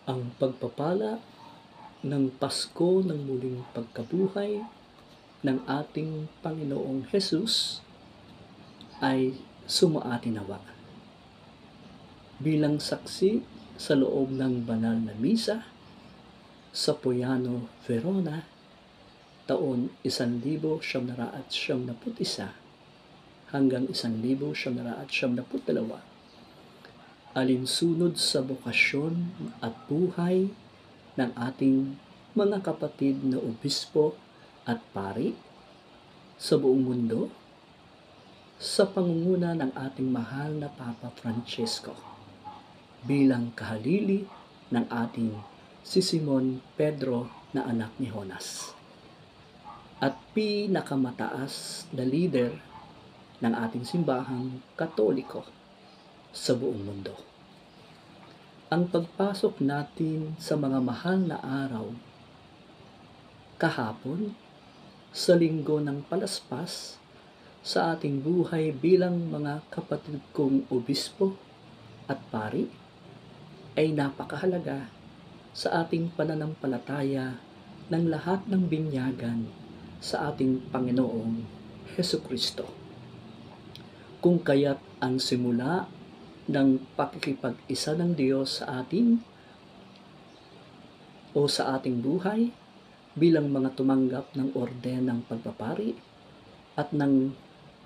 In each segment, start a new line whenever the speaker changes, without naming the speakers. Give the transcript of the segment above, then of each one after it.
Ang pagpapala ng Pasko ng muling pagkabuhay ng ating Panginoong Hesus ay sumaatin nawa. Bilang saksi sa loob ng banal na misa sa Puiano, Verona, taon 1971 hanggang 1972, alinsunod sa bokasyon at buhay ng ating mga kapatid na obispo at pari sa buong mundo sa pangunguna ng ating mahal na Papa Francesco bilang kahalili ng ating si Simon Pedro na anak ni Jonas at pinakamataas na leader ng ating simbahang Katoliko sa buong mundo. Ang pagpasok natin sa mga mahal na araw kahapon sa linggo ng palaspas sa ating buhay bilang mga kapatid kong obispo at pari ay napakahalaga sa ating pananampalataya ng lahat ng binyagan sa ating Panginoong Hesukristo. Kung kaya't ang simula ng pakikipag-isa ng Diyos sa atin o sa ating buhay bilang mga tumanggap ng orden ng pagpapari at ng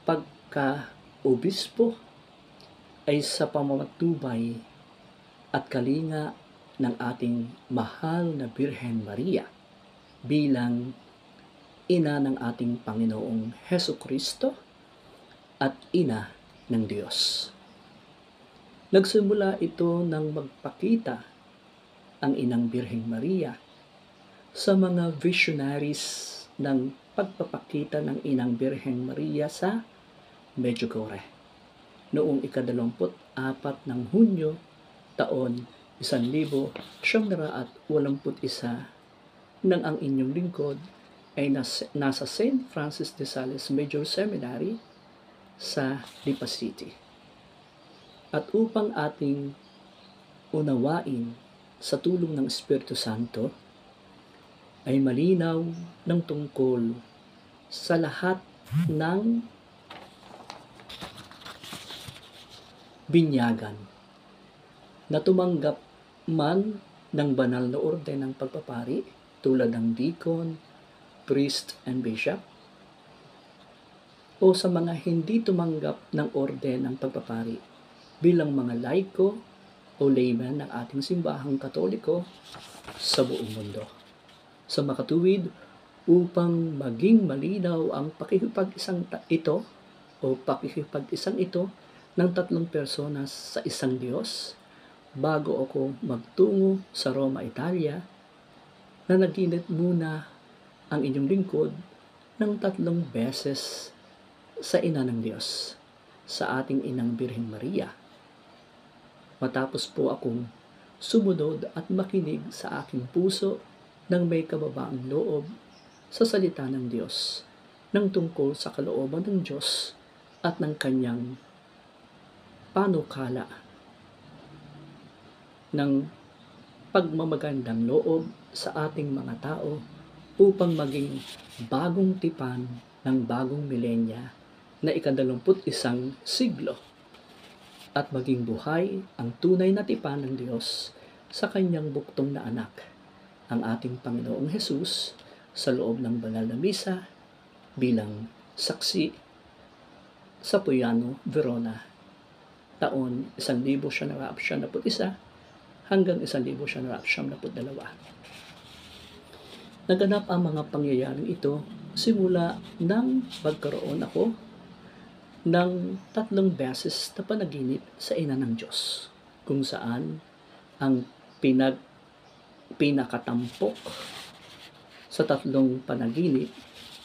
pagka-obispo ay sa pamamatubay at kalinga ng ating mahal na Birhen Maria bilang ina ng ating Panginoong Hesukristo at ina ng Diyos. Nagsimula ito nang magpakita ang inang Birheng Maria sa mga visionaries ng pagpapakita ng inang Birheng Maria sa Medjugorje noong ika-24 ng Hunyo taon 1981 nang ang inyong lingkod ay nasa St. Francis de Sales Major Seminary sa Lipa City. At upang ating unawain sa tulong ng Espiritu Santo ay malinaw ng tungkol sa lahat ng binyagan na tumanggap man ng banal na orden ng pagpapari tulad ng deacon, priest, and bishop, o sa mga hindi tumanggap ng orden ng pagpapari bilang mga laiko o layman ng ating simbahang Katoliko sa buong mundo. Sa makatuwid, upang maging malinaw ang pakikipag-isang ito ng tatlong personas sa isang Diyos, bago ako magtungo sa Roma, Italia, na naginit muna ang inyong lingkod ng 3 beses sa ina ng Diyos, sa ating inang Birheng Maria. Matapos po akong sumunod at makinig sa aking puso ng may kababaang loob sa salita ng Diyos ng tungkol sa kalooban ng Diyos at ng kanyang panukala ng pagmamagandang loob sa ating mga tao upang maging bagong tipan ng bagong milenya na ika-21 siglo at maging buhay ang tunay na tipan ng Diyos sa kanyang buktong na anak, ang ating Panginoong Hesus, sa loob ng banal na misa bilang saksi sa Puiano, Verona, taon 1971 hanggang 1972. Naganap ang mga pangyayaring ito simula nang magkaroon ako ng 3 beses na panaginip sa ina ng Diyos, kung saan ang pinakatampok sa 3 panaginip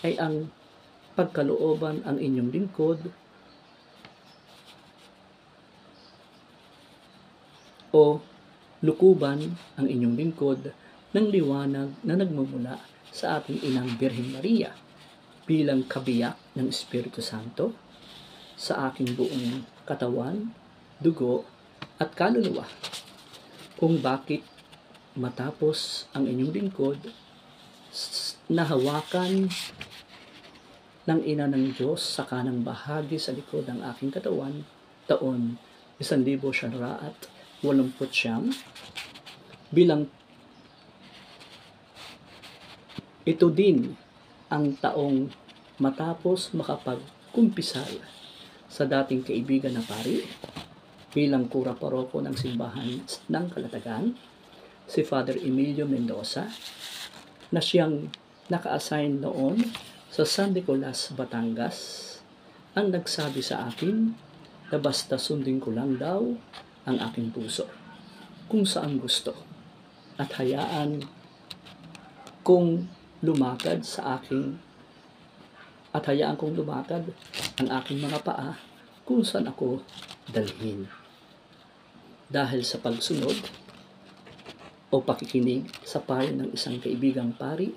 ay ang pagkalooban ang inyong lingkod o lukuban ang inyong lingkod ng liwanag na nagmumula sa ating inang Birheng Maria bilang kabiyak ng Espiritu Santo sa aking buong katawan, dugo at kaluluwa, kung bakit matapos ang inyong lingkod nahawakan ng ina ng Diyos sa kanang bahagi sa likod ng aking katawan taon 1989 bilang ito din ang taong matapos makapagkumpisal sa dating kaibigan na pari bilang kura paroko ng simbahan ng Kalatagan, si Father Emilio Mendoza, na siyang naka-assign noon sa San Nicolas, Batangas, ang nagsabi sa akin na basta sundin ko lang daw ang aking puso kung saan gusto at hayaan kong lumakad ang aking mga paa kung saan ako dalhin. Dahil sa pagsunod o pakikinig sa payo ng isang kaibigang pari,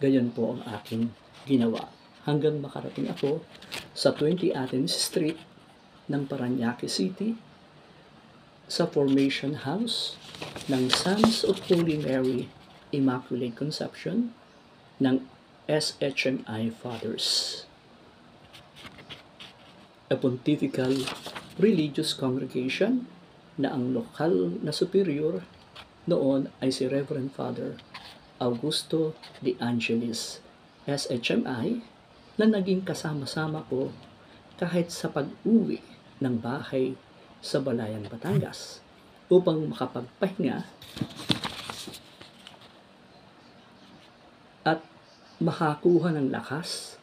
gayon po ang aking ginawa hanggang makarating ako sa 20 Athens Street ng Parañaque City sa Formation House ng Sons of Holy Mary Immaculate Conception ng SHMI Fathers, a Pontifical Religious Congregation na ang lokal na superior noon ay si Reverend Father Augusto De Angelis, SHMI, na naging kasama-sama ko kahit sa pag-uwi ng bahay sa Balayan, Batangas upang makapagpahinga at makakuha ng lakas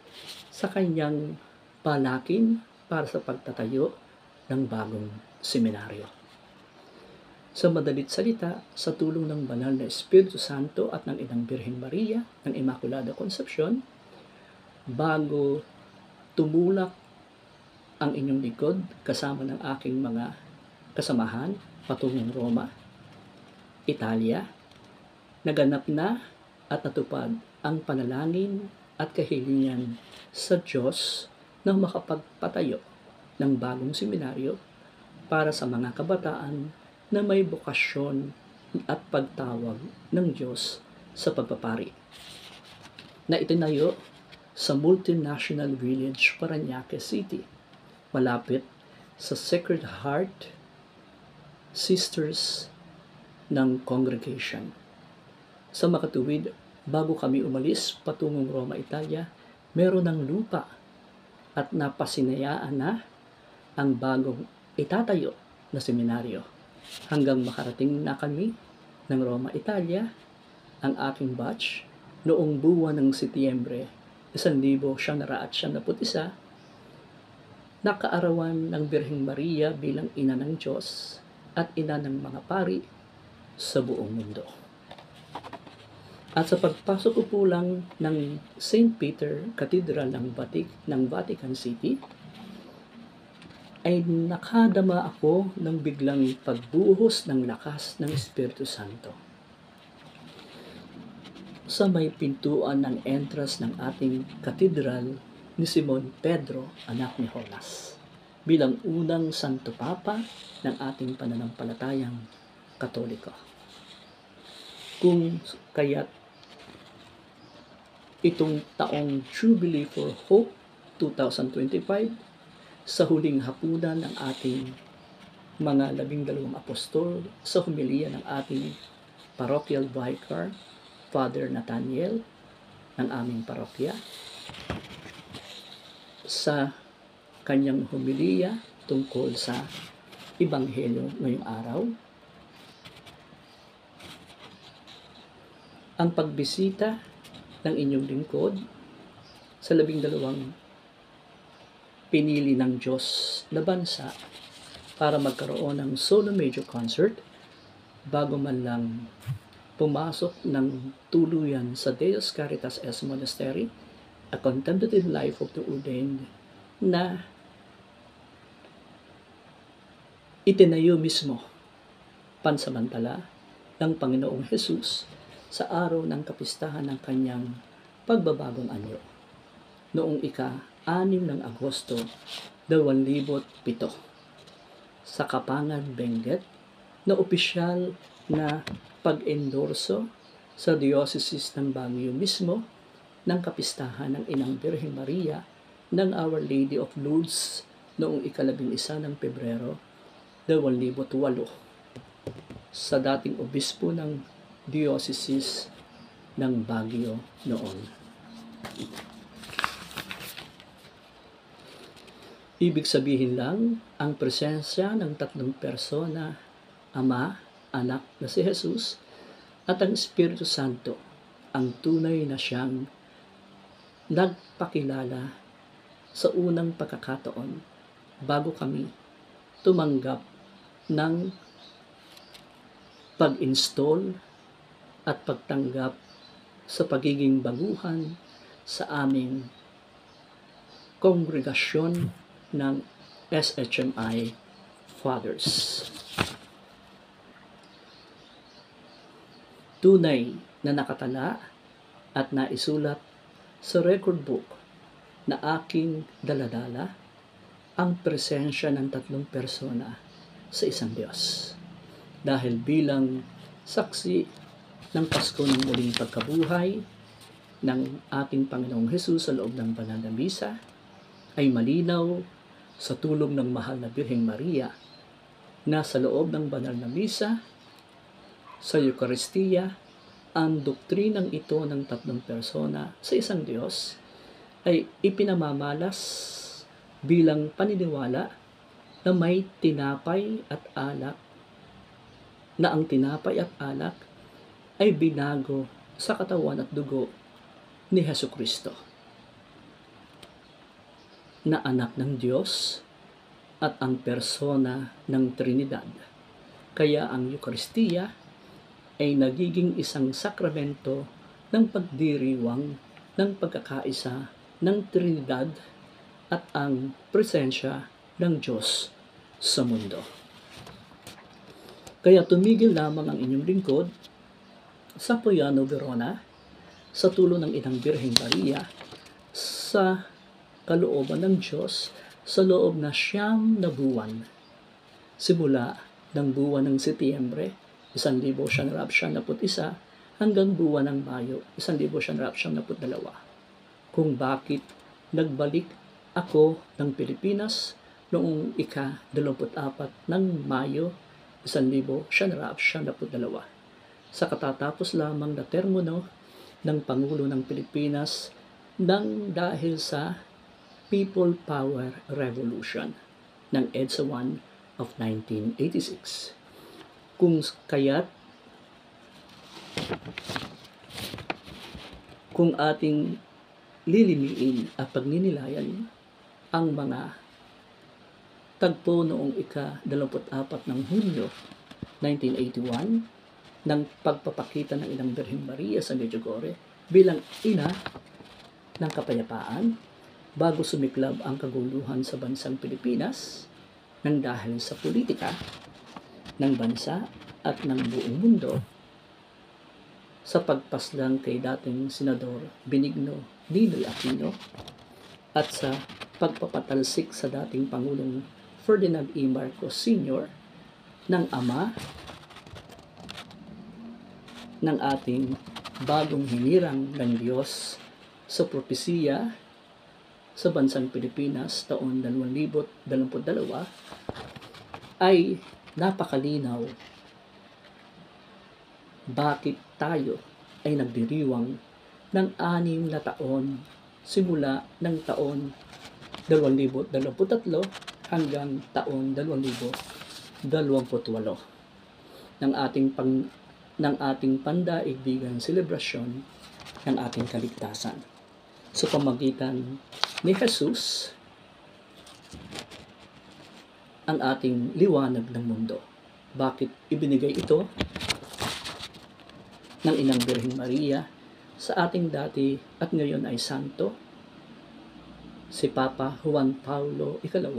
sa kanyang palakin para sa pagtatayo ng bagong seminaryo. Sa madalit salita, sa tulong ng banal na Espiritu Santo at ng Inang Birhen Maria ng Immaculada Concepcion, bago tumulak ang inyong likod kasama ng aking mga kasamahan patungong Roma, Italia, naganap na at natupad ang panalangin at kahilingan sa Diyos na makapagpatayo ng bagong seminaryo para sa mga kabataan na may bokasyon at pagtawag ng Diyos sa pagpapari, na itinayo sa Multinational Village, Parañaque City, malapit sa Sacred Heart Sisters ng Congregation. Sa makatuwid, bago kami umalis patungong Roma, Italia, meron ng lupa at napasinayaan na ang bagong itatayo na seminaryo. Hanggang makarating na kami ng Roma, Italia, ang aking batch, noong buwan ng Setyembre 1991, nakaarawan ng Birheng Maria bilang ina ng Diyos at ina ng mga pari sa buong mundo. At sa pagpasok ko po lang ng St. Peter Cathedral ng Vatican City, ay nakadama ako ng biglang pagbuhos ng lakas ng Espiritu Santo. Sa may pintuan ng entrance ng ating katedral ni Simon Pedro, anak ni Jonas, bilang unang Santo Papa ng ating pananampalatayang Katoliko. Kung kaya't itong taong Jubilee for Hope 2025, sa huling hapunan ng ating mga 12 apostol, sa humilya ng ating parochial vicar, Father Nathaniel, ng aming parokya, sa kanyang humilya tungkol sa Ebanghelyo ngayong araw, ang pagbisita ng inyong lingkod sa 12 pinili ng Diyos na bansa para magkaroon ng solo major concert bago man lang pumasok ng tuluyan sa Deus Caritas S. Monastery, a contemplative life of the ordained, na itinayo mismo pansamantala ng Panginoong Jesus sa araw ng kapistahan ng kanyang pagbabagong anyo noong ika-6 ng Agosto 2007 sa Kapangan, Benguet, na opisyal na pag-endorso sa Diocese ng Baguio mismo ng kapistahan ng Inang Birheng Maria ng Our Lady of Lourdes noong 11 ng Pebrero 2008 sa dating obispo ng Diocese ng Baguio noon. Ibig sabihin lang, ang presensya ng tatlong persona, Ama, Anak na si Jesus, at ang Espiritu Santo, ang tunay na siyang nagpakilala sa unang pagkakataon bago kami tumanggap ng pag-install at pagtanggap sa pagiging baguhan sa aming kongregasyon ng SHMI Fathers. Tunay na nakatala at naisulat sa record book na aking daladala ang presensya ng tatlong persona sa isang Diyos. Dahil bilang saksi ng Pasko ng muling pagkabuhay ng ating Panginoong Hesus sa loob ng banal na misa, ay malinaw sa tulong ng mahal na Birheng Maria na sa loob ng banal na misa, sa Eucharistia, ang doktrinang ito ng tatlong persona sa isang Diyos ay ipinamamalas bilang paniniwala na may tinapay at alak, na ang tinapay at alak ay binago sa katawan at dugo ni Hesukristo, na anak ng Diyos at ang persona ng Trinidad. Kaya ang Eucharistia ay nagiging isang sakramento ng pagdiriwang ng pagkakaisa ng Trinidad at ang presensya ng Diyos sa mundo. Kaya tumigil lamang ang inyong lingkod sa Poyano, Verona, sa tulong ng Inang Birheng Maria, sa kalooban ng Diyos sa loob na 9 na buwan. Simula ng buwan ng Setyembre, 1991 hanggang buwan ng Mayo, 1992. Kung bakit nagbalik ako ng Pilipinas noong ika-24 ng Mayo, 1992. Sa katatapos lamang na termino ng Pangulo ng Pilipinas nang dahil sa People Power Revolution ng EDSA 1 of 1986. Kung ating lilimiin at pagninilayan ang mga tagpo noong ika-24 ng Hunyo 1981 ng pagpapakita ng Inang Birheng Maria sa Medjugorje bilang ina ng kapayapaan bago sumiklab ang kaguluhan sa bansang Pilipinas nang dahil sa politika ng bansa at ng buong mundo, sa pagpaslang kay dating Senador Benigno Ninoy Aquino at sa pagpapatalsik sa dating Pangulong Ferdinand E. Marcos Sr. ng ama ng ating bagong hinirang ng Diyos sa propesiya sa bansang Pilipinas taon 2022 ay napakalinaw bakit tayo ay nagdiriwang ng 6 na taon simula ng taon 2023 hanggang taon 2028 ng ating pandaigdigang selebrasyon ng ating kaligtasan sa pamagitan ni Jesus, ang ating liwanag ng mundo. Bakit ibinigay ito ng Inang Birheng Maria sa ating dati at ngayon ay santo, si Papa Juan Paulo II,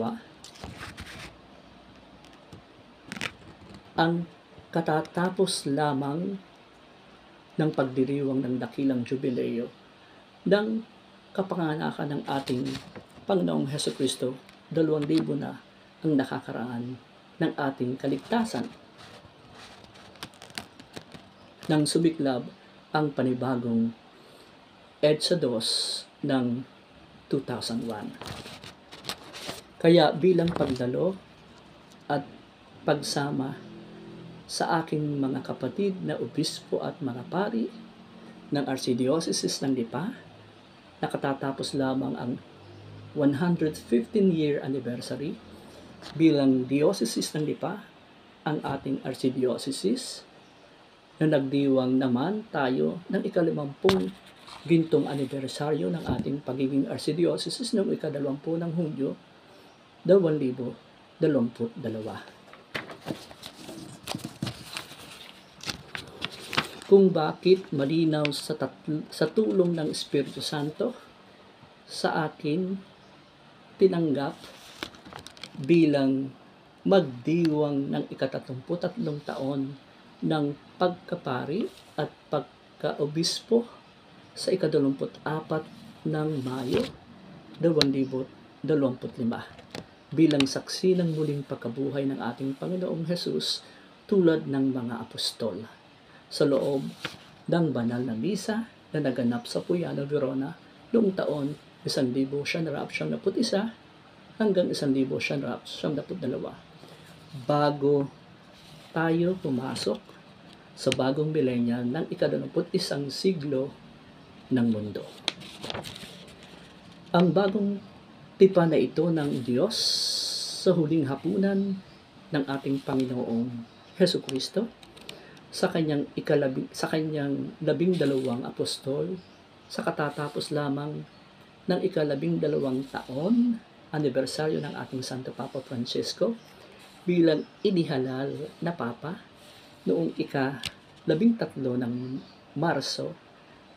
ang katatapos lamang ng pagdiriwang ng dakilang jubileo ng kapanganakan ng ating Panginoong Hesukristo, 2,000 na ang nakakaraan ng ating kaligtasan. nang sumiklab ang panibagong EDSA 2 ng 2001. Kaya bilang pagdalo at pagsama sa aking mga kapatid na obispo at mga pari ng Archdiocese ng Lipa, nakatatapos lamang ang 115-year anniversary bilang Diocese ng Lipa, ang ating Archdiocese, na nagdiwang naman tayo ng ika-50 gintong anibersaryo ng ating pagiging Archdiocese noong ika-20 ng Hunyo 2022. Kung bakit malinaw sa tulong ng Espiritu Santo sa akin tinanggap bilang magdiwang ng ika-33 taon ng pagkapari at pagkaobispo sa ika-24 ng Mayo 2025 bilang saksi ng muling pagkabuhay ng ating Panginoong Hesus tulad ng mga apostol sa loob ng banal na misa na naganap sa Puyano, Verona noong taon 1991 hanggang 1992 bago tayo pumasok sa bagong millennial ng ika-21 siglo ng mundo. Ang bagong tipan na ito ng Diyos sa huling hapunan ng ating Panginoong Hesukristo sa kanyang 12 apostol sa katatapos lamang ng ika-12 taon anibersaryo ng ating Santo Papa Francisco bilang inihalal na Papa noong ika-13 ng Marso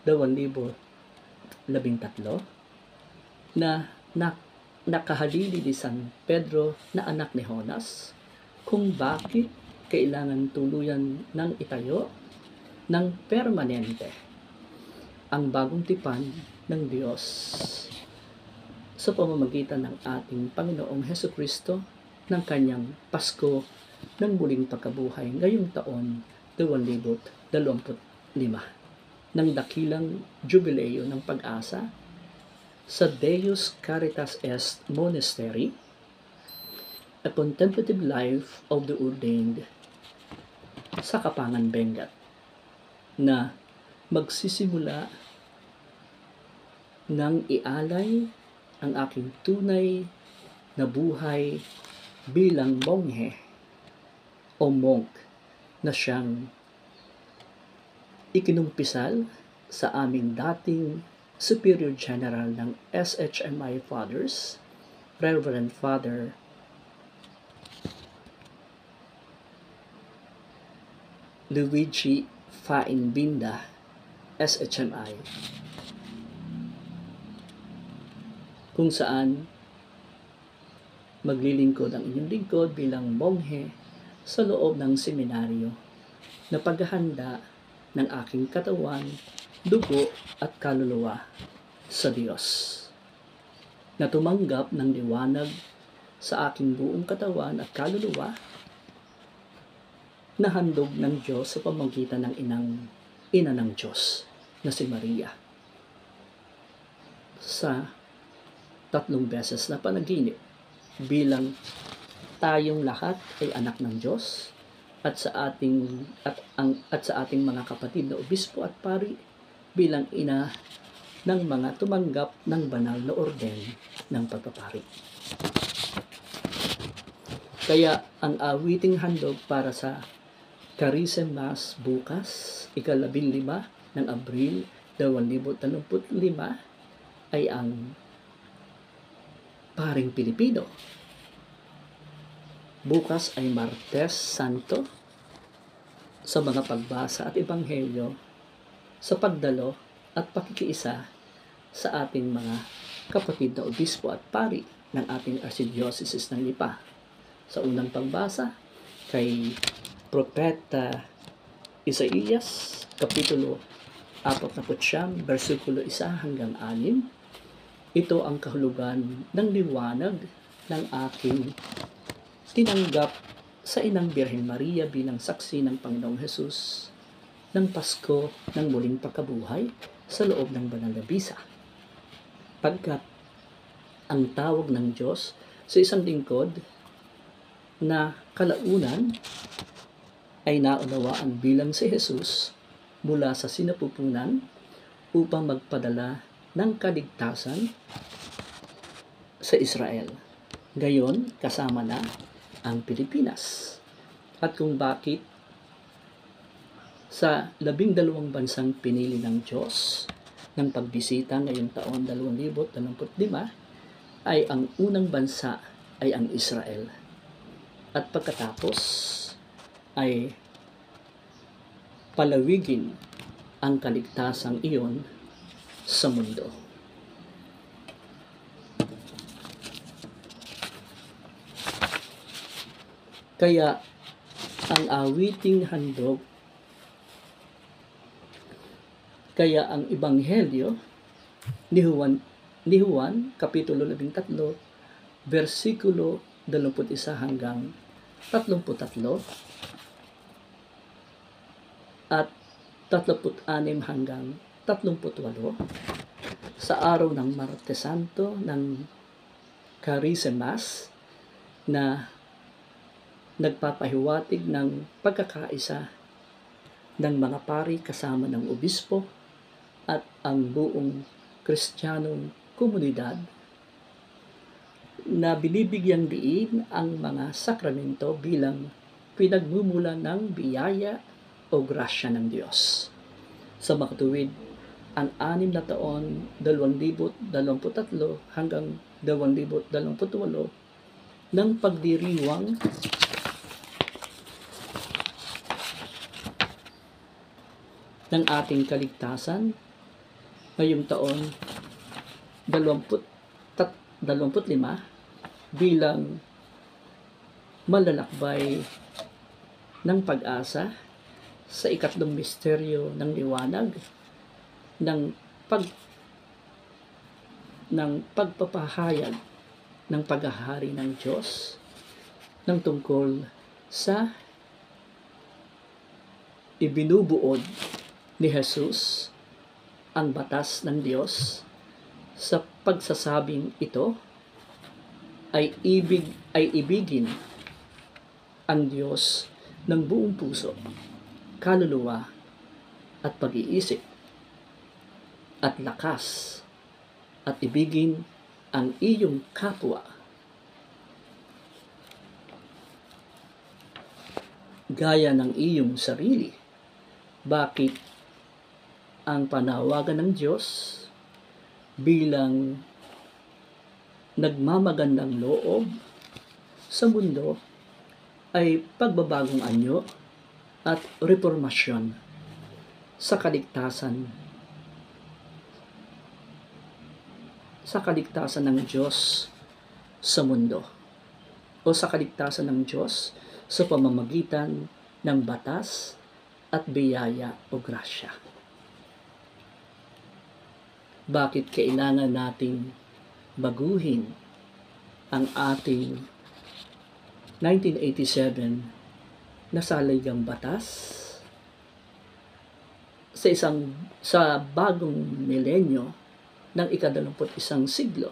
2013 na nakahalili ni San Pedro na anak ni Jonas kung bakit kailangan tuluyan ng itayo ng permanente ang bagong tipan ng Diyos sa pamamagitan ng ating Panginoong Hesukristo ng kanyang Pasko ng muling pagkabuhay ngayong taon 2025 ng dakilang jubileo ng pag-asa sa Deus Caritas Est Monastery, a contemplative life of the ordained sa Kapangan, Benguet, na magsisimula ng ialay ang aking tunay na buhay bilang monghe o monk na siyang ikinumpisal sa aming dating Superior General ng SHMI Fathers, Reverend Father Luigi Fainbinda, SHMI, kung saan maglilingkod ang inyong lingkod bilang monghe sa loob ng seminaryo na paghahanda ng aking katawan, dugo at kaluluwa sa Diyos, na tumanggap ng liwanag sa aking buong katawan at kaluluwa na handog ng Diyos sa pamamagitan ng ina ng Diyos na si Maria sa 3 beses na panaginip bilang tayong lahat ay anak ng Diyos at sa ating mga kapatid na obispo at pari bilang ina ng mga tumanggap ng banal na orden ng pagpapari. Kaya ang awiting handog para sa Charism Mass bukas, ika-15 ng Abril 2025 ay ang Paring Pilipino. Bukas ay Martes Santo sa mga pagbasa at ebanghelyo sa pagdalo at pakikiisa sa ating mga kapatid na obispo at pari ng ating Archdiocese ng Lipa. Sa unang pagbasa kay Propeta Isaías, Kapitulo 49, versikulo 1 hanggang 6. Ito ang kahulugan ng liwanag ng aking tinanggap sa Inang Birhen Maria bilang saksi ng Panginoong Hesus ng Pasko ng muling pagkabuhay sa loob ng banal na bisa. Pagkat ang tawag ng Diyos sa isang lingkod na kalaunan ay naunawaan bilang si Jesus mula sa sinapupunan upang magpadala ng kaligtasan sa Israel. Gayon, kasama na ang Pilipinas. At kung bakit sa 12 bansang pinili ng Diyos ng pagbisita ngayong taon 2025 ay ang unang bansa ay ang Israel. At pagkatapos ay palawigin ang kaligtasang iyon sa mundo. Kaya ang awiting handog, kaya ang Ebanghelyo ni Juan Kapitulo 13, versikulo 21 hanggang 33 at 36 hanggang 38 sa araw ng Martes Santo ng Karisemas na nagpapahiwatig ng pagkakaisa ng mga pari kasama ng obispo at ang buong Kristiyanong komunidad na binibigyang diin ang mga sakramento bilang pinagmumula ng biyaya o grasya ng Diyos. Sa makatuwid, ang 6 na taon 2023 hanggang 2028 ng pagdiriwang ng ating kaligtasan ngayong taon 25 bilang malalakbay ng pag-asa sa ikatlong misteryo ng liwanag ng pagpapahayag ng paghahari ng Diyos ng tungkol sa ibinubuod ni Jesus ang batas ng Diyos. Sa pagsasabing ito ay ibigin ang Diyos ng buong puso, kaluluwa at pag-iisip at lakas, at ibigin ang iyong kapwa gaya ng iyong sarili. Bakit ang panawagan ng Diyos bilang nagmamagandang loob sa mundo ay pagbabagong anyo at reformasyon sa kaligtasan ng Diyos sa mundo, o sa kaligtasan ng Diyos sa pamamagitan ng batas at biyaya o grasya. Bakit kailangan nating baguhin ang ating 1987 na saligang batas sa bagong milenyo ng ika-21 siglo,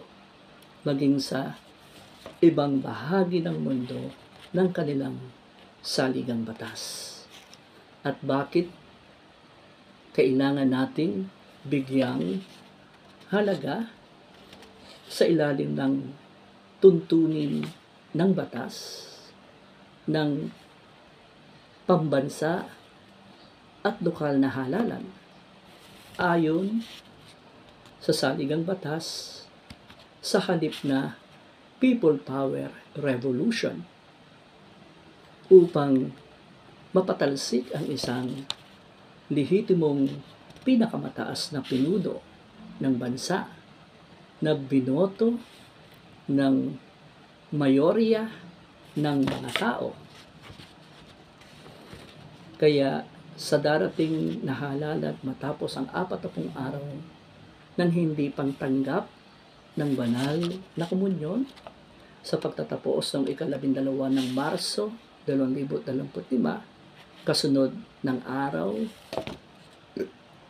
maging sa ibang bahagi ng mundo ng kanilang saligang batas? At bakit kailangan nating bigyang halaga sa ilalim ng tuntunin ng batas ng pambansa at lokal na halalan ayon sa saligang batas, sa halip na people power revolution, upang mapatalsik ang isang lehitimong pinakamataas na pinuno ng bansa na binoto ng mayorya ng mga tao. Kaya sa darating na halalan matapos ang 40 araw ng hindi pangtanggap ng banal na komunyon sa pagtatapos ng ika-12 ng Marso 2025, kasunod ng araw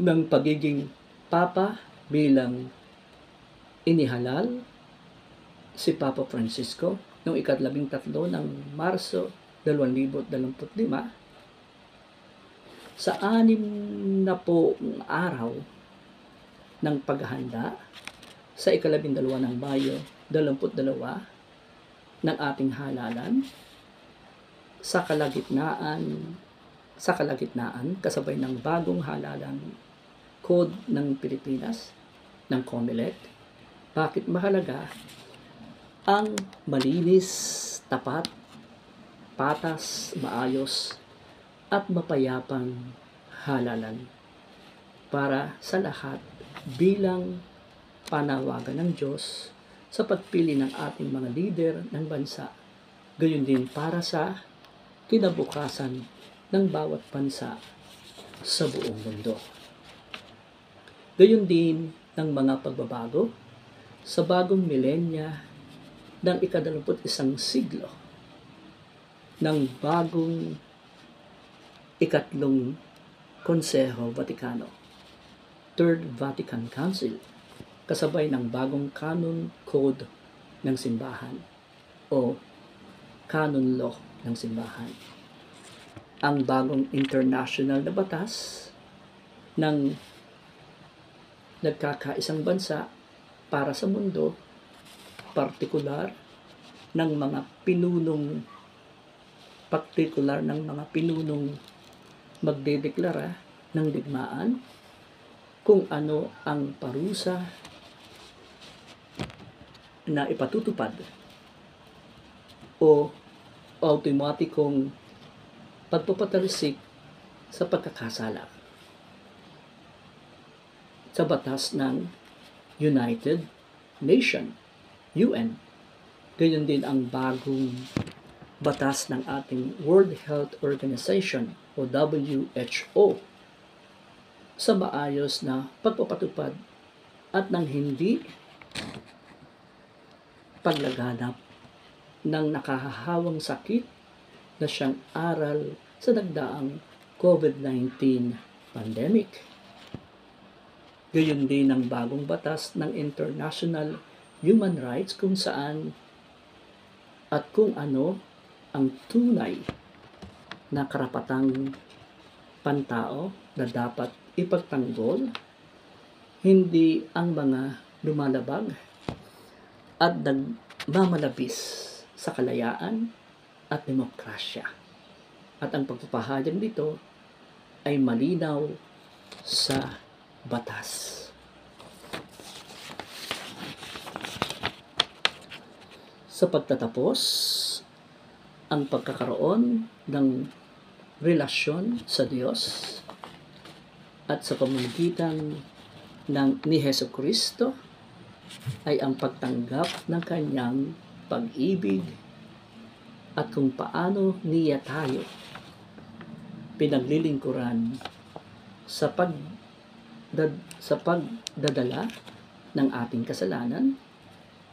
ng pagiging Papa bilang inihalal si Papa Francisco noong ika-13 ng Marso 2025 sa 6 na poong araw ng paghahanda sa ika-12 ng Mayo 2022 ng ating halalan sa kalagitnaan kasabay ng bagong halalan code ng Pilipinas ng COMELEC. Bakit mahalaga ang malinis, tapat, patas, maayos at mapayapang halalan para sa lahat bilang panawagan ng Diyos sa pagpili ng ating mga lider ng bansa, gayon din para sa kinabukasan ng bawat bansa sa buong mundo. Gayon din ng mga pagbabago sa bagong milenya ng ika-21 siglo ng bagong ikatlong Konseho Vatikano, Third Vatican Council, kasabay ng bagong canon code ng simbahan o canon law ng simbahan. Ang bagong international na batas ng nagkakaisang bansa para sa mundo, partikular ng mga pinunong magdedeklara ng digmaan kung ano ang parusa na ipatutupad o automatikong pagpapatalisik sa pagkakasala sa batas ng United Nations, UN. Gayon din ang bagong batas ng ating World Health Organization o WHO sa maayos na pagpapatupad at ng hindi paglaganap ng nakahahawang sakit na siyang aral sa nagdaang COVID-19 pandemic. Gayon din ang bagong batas ng international human rights kung saan at kung ano ang tunay na karapatang pantao na dapat ipagtanggol, hindi ang mga lumalabag at nagmamalabis sa kalayaan at demokrasya. At ang pagpapahayag nito ay malinaw sa batas. Sa pagtatapos, ang pagkakaroon ng relasyon sa Diyos at sa pamamagitan ni Hesukristo ay ang pagtanggap ng kanyang pag-ibig at kung paano niya tayo pinaglilingkuran sa pagdadala ng ating kasalanan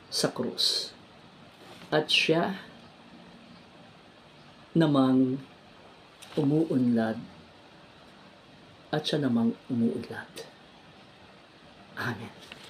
sa krus. At siya namang umuunlad at siya namang umuunlad. Amen.